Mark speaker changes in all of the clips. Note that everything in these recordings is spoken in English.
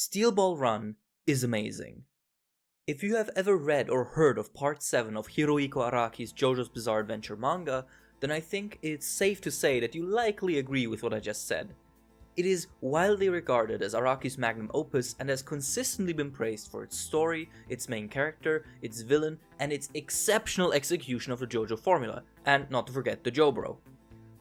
Speaker 1: Steel Ball Run is amazing. If you have ever read or heard of Part 7 of Hirohiko Araki's JoJo's Bizarre Adventure manga, then I think it's safe to say that you likely agree with what I just said. It is widely regarded as Araki's magnum opus and has consistently been praised for its story, its main character, its villain, and its exceptional execution of the JoJo formula, and not to forget the JoBro.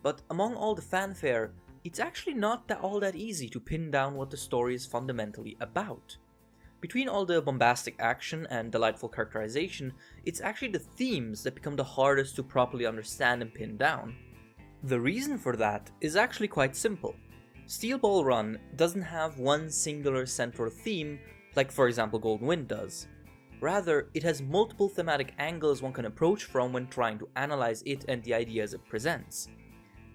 Speaker 1: But among all the fanfare, it's actually not all that easy to pin down what the story is fundamentally about. Between all the bombastic action and delightful characterization, it's actually the themes that become the hardest to properly understand and pin down. The reason for that is actually quite simple. Steel Ball Run doesn't have one singular central theme like for example Golden Wind does. Rather, it has multiple thematic angles one can approach from when trying to analyze it and the ideas it presents.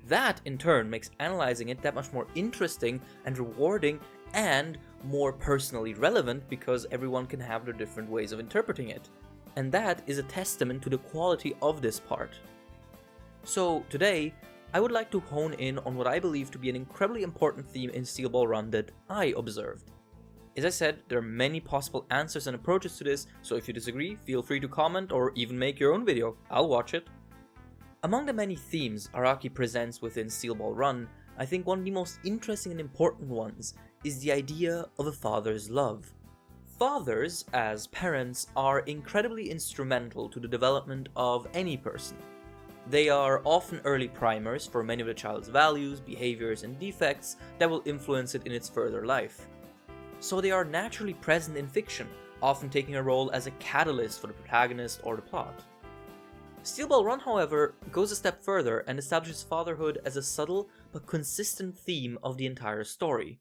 Speaker 1: That in turn makes analyzing it that much more interesting and rewarding and more personally relevant because everyone can have their different ways of interpreting it. And that is a testament to the quality of this part. So today, I would like to hone in on what I believe to be an incredibly important theme in Steel Ball Run that I observed. As I said, there are many possible answers and approaches to this, so if you disagree, feel free to comment or even make your own video, I'll watch it. Among the many themes Araki presents within Steel Ball Run, I think one of the most interesting and important ones is the idea of a father's love. Fathers, as parents, are incredibly instrumental to the development of any person. They are often early primers for many of the child's values, behaviors, and defects that will influence it in its further life. So they are naturally present in fiction, often taking a role as a catalyst for the protagonist or the plot. Steel Ball Run, however, goes a step further and establishes fatherhood as a subtle but consistent theme of the entire story.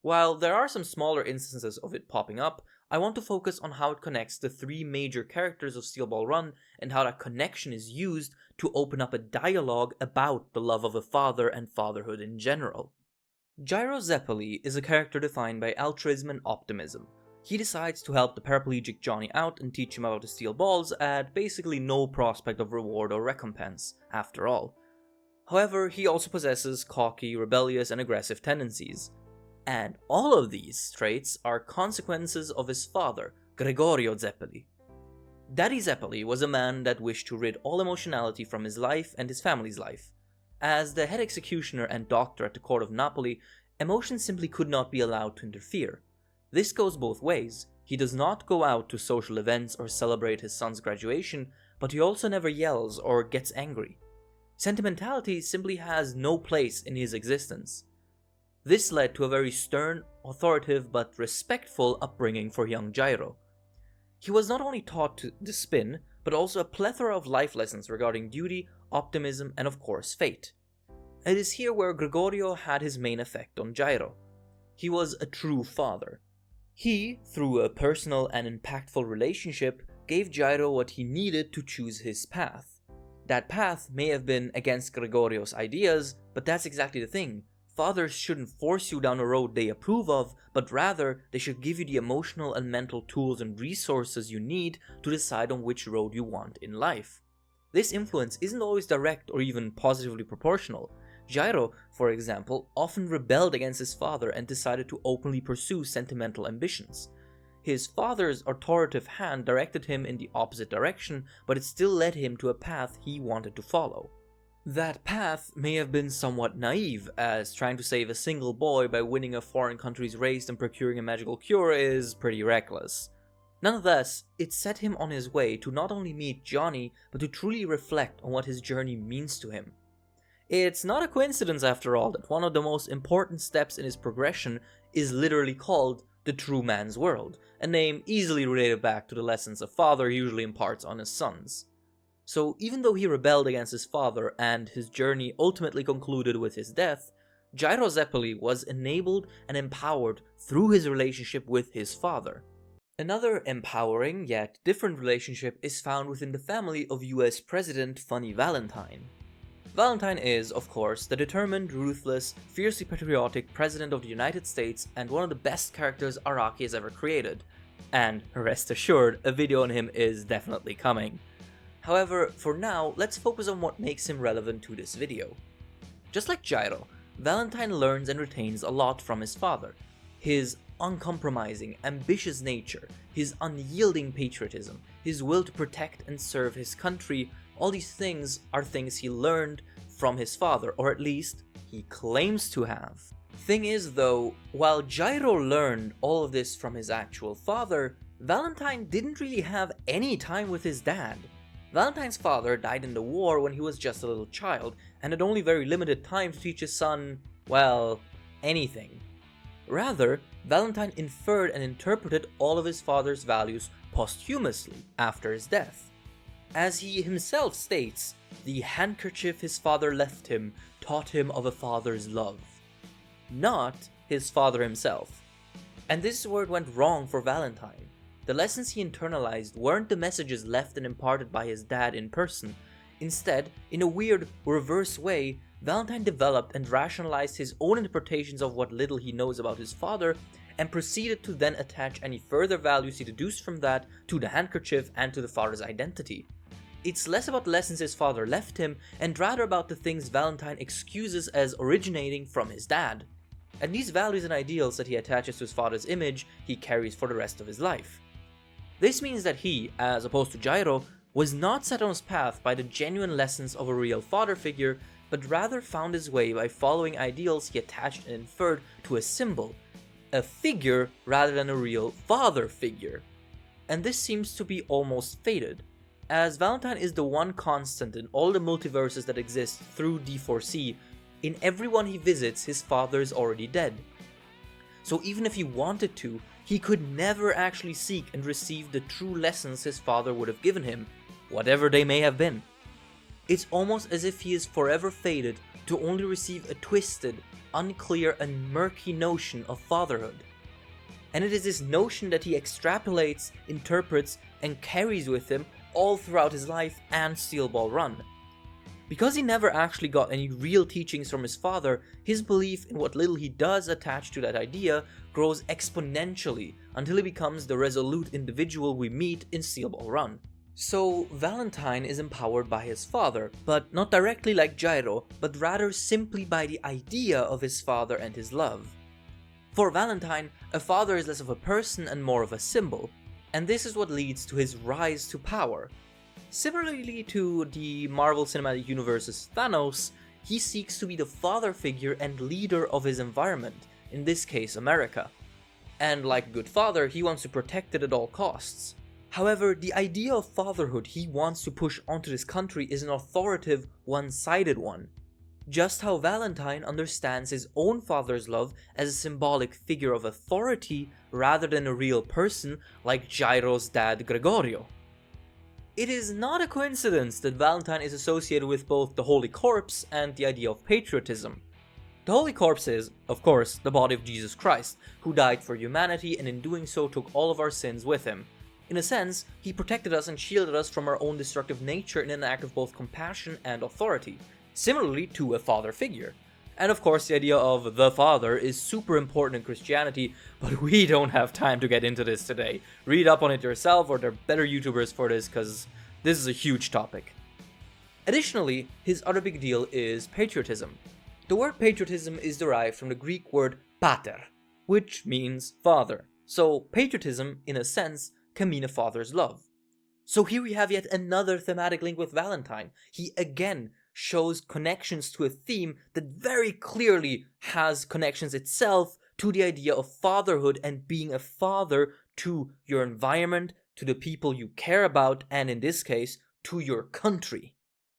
Speaker 1: While there are some smaller instances of it popping up, I want to focus on how it connects the three major characters of Steel Ball Run and how that connection is used to open up a dialogue about the love of a father and fatherhood in general. Gyro Zeppeli is a character defined by altruism and optimism. He decides to help the paraplegic Johnny out and teach him about the steel balls at basically no prospect of reward or recompense, after all. However, he also possesses cocky, rebellious, and aggressive tendencies. And all of these traits are consequences of his father, Gregorio Zeppeli. Daddy Zeppeli was a man that wished to rid all emotionality from his life and his family's life. As the head executioner and doctor at the court of Napoli, emotion simply could not be allowed to interfere. This goes both ways. He does not go out to social events or celebrate his son's graduation, but he also never yells or gets angry. Sentimentality simply has no place in his existence. This led to a very stern, authoritative, but respectful upbringing for young Gyro. He was not only taught the spin, but also a plethora of life lessons regarding duty, optimism, and of course fate. It is here where Gregorio had his main effect on Gyro. He was a true father. He, through a personal and impactful relationship, gave Gyro what he needed to choose his path. That path may have been against Gregorio's ideas, but that's exactly the thing. Fathers shouldn't force you down a road they approve of, but rather they should give you the emotional and mental tools and resources you need to decide on which road you want in life. This influence isn't always direct or even positively proportional. Gyro, for example, often rebelled against his father and decided to openly pursue sentimental ambitions. His father's authoritative hand directed him in the opposite direction, but it still led him to a path he wanted to follow. That path may have been somewhat naive, as trying to save a single boy by winning a foreign country's race and procuring a magical cure is pretty reckless. Nonetheless, it set him on his way to not only meet Johnny, but to truly reflect on what his journey means to him. It's not a coincidence, after all, that one of the most important steps in his progression is literally called the True Man's World, a name easily related back to the lessons a father usually imparts on his sons. So even though he rebelled against his father and his journey ultimately concluded with his death, Gyro Zeppeli was enabled and empowered through his relationship with his father. Another empowering yet different relationship is found within the family of US President Funny Valentine. Valentine is, of course, the determined, ruthless, fiercely patriotic President of the United States and one of the best characters Araki has ever created. And rest assured, a video on him is definitely coming. However, for now, let's focus on what makes him relevant to this video. Just like Gyro, Valentine learns and retains a lot from his father. His uncompromising, ambitious nature, his unyielding patriotism, his will to protect and serve his country, all these things are things he learned from his father, or at least he claims to have. Thing is though, while Gyro learned all of this from his actual father, Valentine didn't really have any time with his dad. Valentine's father died in the war when he was just a little child, and had only very limited time to teach his son, well, anything. Rather, Valentine inferred and interpreted all of his father's values posthumously after his death. As he himself states, the handkerchief his father left him taught him of a father's love. Not his father himself. And this is where it went wrong for Valentine. The lessons he internalized weren't the messages left and imparted by his dad in person. Instead, in a weird, reverse way, Valentine developed and rationalized his own interpretations of what little he knows about his father, and proceeded to then attach any further values he deduced from that to the handkerchief and to the father's identity. It's less about the lessons his father left him, and rather about the things Valentine excuses as originating from his dad. And these values and ideals that he attaches to his father's image, he carries for the rest of his life. This means that he, as opposed to Gyro, was not set on his path by the genuine lessons of a real father figure, but rather found his way by following ideals he attached and inferred to a symbol, a figure rather than a real father figure. And this seems to be almost fated, as Valentine is the one constant in all the multiverses that exist through D4C. In everyone he visits, his father is already dead. So even if he wanted to, he could never actually seek and receive the true lessons his father would have given him, whatever they may have been. It's almost as if he is forever fated to only receive a twisted, unclear and murky notion of fatherhood. And it is this notion that he extrapolates, interprets and carries with him all throughout his life and Steel Ball Run. Because he never actually got any real teachings from his father, his belief in what little he does attach to that idea grows exponentially until he becomes the resolute individual we meet in Steel Ball Run. So Valentine is empowered by his father, but not directly like Gyro, but rather simply by the idea of his father and his love. For Valentine, a father is less of a person and more of a symbol, and this is what leads to his rise to power. Similarly to the Marvel Cinematic Universe's Thanos, he seeks to be the father figure and leader of his environment, in this case America. And like a good father, he wants to protect it at all costs. However, the idea of fatherhood he wants to push onto this country is an authoritative, one-sided one. Just how Valentine understands his own father's love as a symbolic figure of authority rather than a real person like Gyro's dad Gregorio. It is not a coincidence that Valentine is associated with both the Holy Corpse and the idea of patriotism. The Holy Corpse is, of course, the body of Jesus Christ, who died for humanity and in doing so took all of our sins with him. In a sense, he protected us and shielded us from our own destructive nature in an act of both compassion and authority, similarly to a father figure. And of course, the idea of the father is super important in Christianity, but we don't have time to get into this today. Read up on it yourself, or there are better YouTubers for this, because this is a huge topic. Additionally, his other big deal is patriotism. The word patriotism is derived from the Greek word pater, which means father. So patriotism, in a sense, can mean a father's love. So here we have yet another thematic link with Valentine. He again shows connections to a theme that very clearly has connections itself to the idea of fatherhood and being a father to your environment, to the people you care about, and in this case, to your country.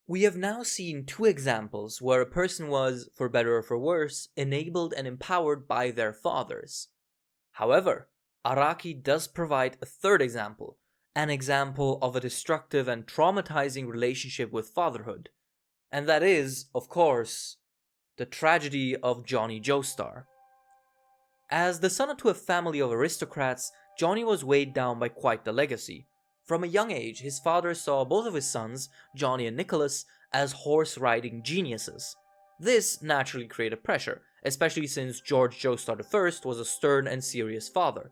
Speaker 1: We have now seen two examples where a person was, for better or for worse, enabled and empowered by their fathers. However, Araki does provide a third example, an example of a destructive and traumatizing relationship with fatherhood. And that is, of course, the tragedy of Johnny Joestar. As the son to a family of aristocrats, Johnny was weighed down by quite the legacy. From a young age, his father saw both of his sons, Johnny and Nicholas, as horse-riding geniuses. This naturally created pressure, especially since George Joestar I was a stern and serious father.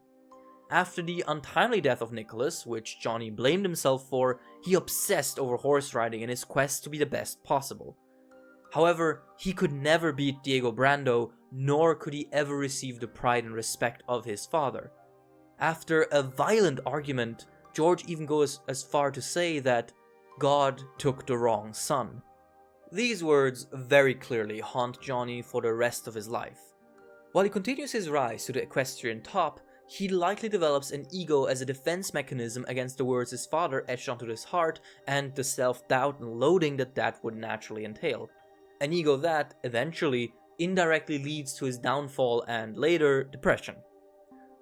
Speaker 1: After the untimely death of Nicholas, which Johnny blamed himself for, he obsessed over horse riding in his quest to be the best possible. However, he could never beat Diego Brando, nor could he ever receive the pride and respect of his father. After a violent argument, George even goes as far to say that God took the wrong son. These words very clearly haunt Johnny for the rest of his life. While he continues his rise to the equestrian top, he likely develops an ego as a defense mechanism against the words his father etched onto his heart and the self-doubt and loathing that would naturally entail. An ego that, eventually, indirectly leads to his downfall and, later, depression.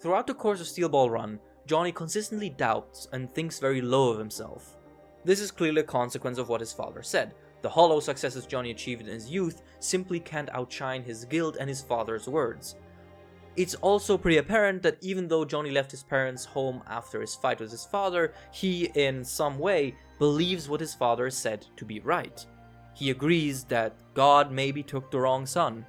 Speaker 1: Throughout the course of Steel Ball Run, Johnny consistently doubts and thinks very low of himself. This is clearly a consequence of what his father said. The hollow successes Johnny achieved in his youth simply can't outshine his guilt and his father's words. It's also pretty apparent that even though Johnny left his parents' home after his fight with his father, he, in some way, believes what his father said to be right. He agrees that God maybe took the wrong son.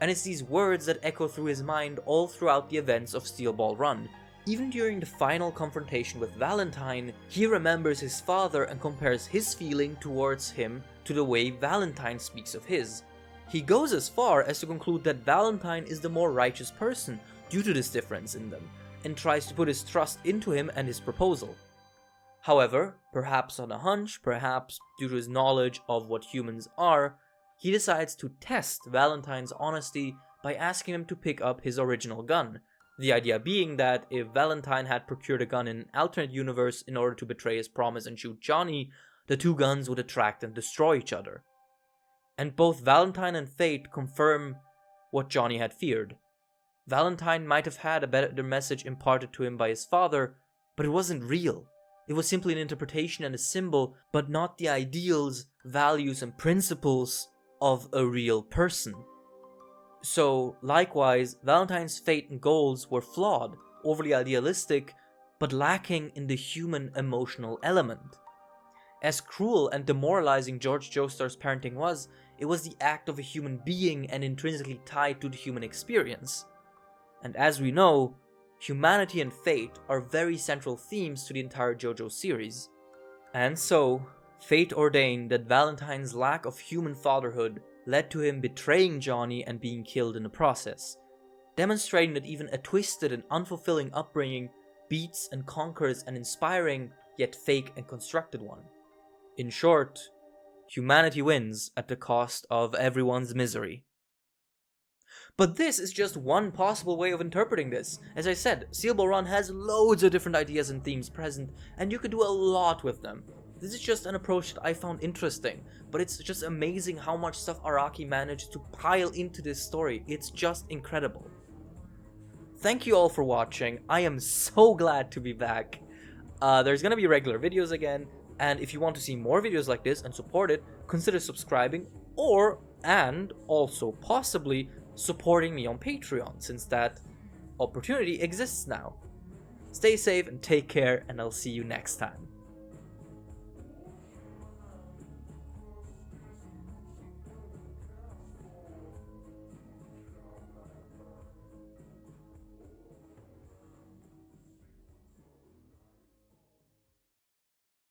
Speaker 1: And it's these words that echo through his mind all throughout the events of Steel Ball Run. Even during the final confrontation with Valentine, he remembers his father and compares his feeling towards him to the way Valentine speaks of his. He goes as far as to conclude that Valentine is the more righteous person due to this difference in them, and tries to put his trust into him and his proposal. However, perhaps on a hunch, perhaps due to his knowledge of what humans are, he decides to test Valentine's honesty by asking him to pick up his original gun. The idea being that if Valentine had procured a gun in an alternate universe in order to betray his promise and shoot Johnny, the two guns would attract and destroy each other. And both Valentine and Fate confirm what Johnny had feared. Valentine might have had a better message imparted to him by his father, but it wasn't real. It was simply an interpretation and a symbol, but not the ideals, values, and principles of a real person. So, likewise, Valentine's fate and goals were flawed, overly idealistic, but lacking in the human emotional element. As cruel and demoralizing George Joestar's parenting was, it was the act of a human being and intrinsically tied to the human experience. And as we know, humanity and fate are very central themes to the entire JoJo series. And so, fate ordained that Valentine's lack of human fatherhood led to him betraying Johnny and being killed in the process, demonstrating that even a twisted and unfulfilling upbringing beats and conquers an inspiring, yet fake and constructed one. In short, humanity wins at the cost of everyone's misery. But this is just one possible way of interpreting this. As I said, Steel Ball Run has loads of different ideas and themes present, and you could do a lot with them. This is just an approach that I found interesting, but it's just amazing how much stuff Araki managed to pile into this story. It's just incredible. Thank you all for watching. I am so glad to be back. There's gonna be regular videos again, and if you want to see more videos like this and support it, consider subscribing and also possibly supporting me on Patreon, since that opportunity exists now. Stay safe and take care, and I'll see you next time.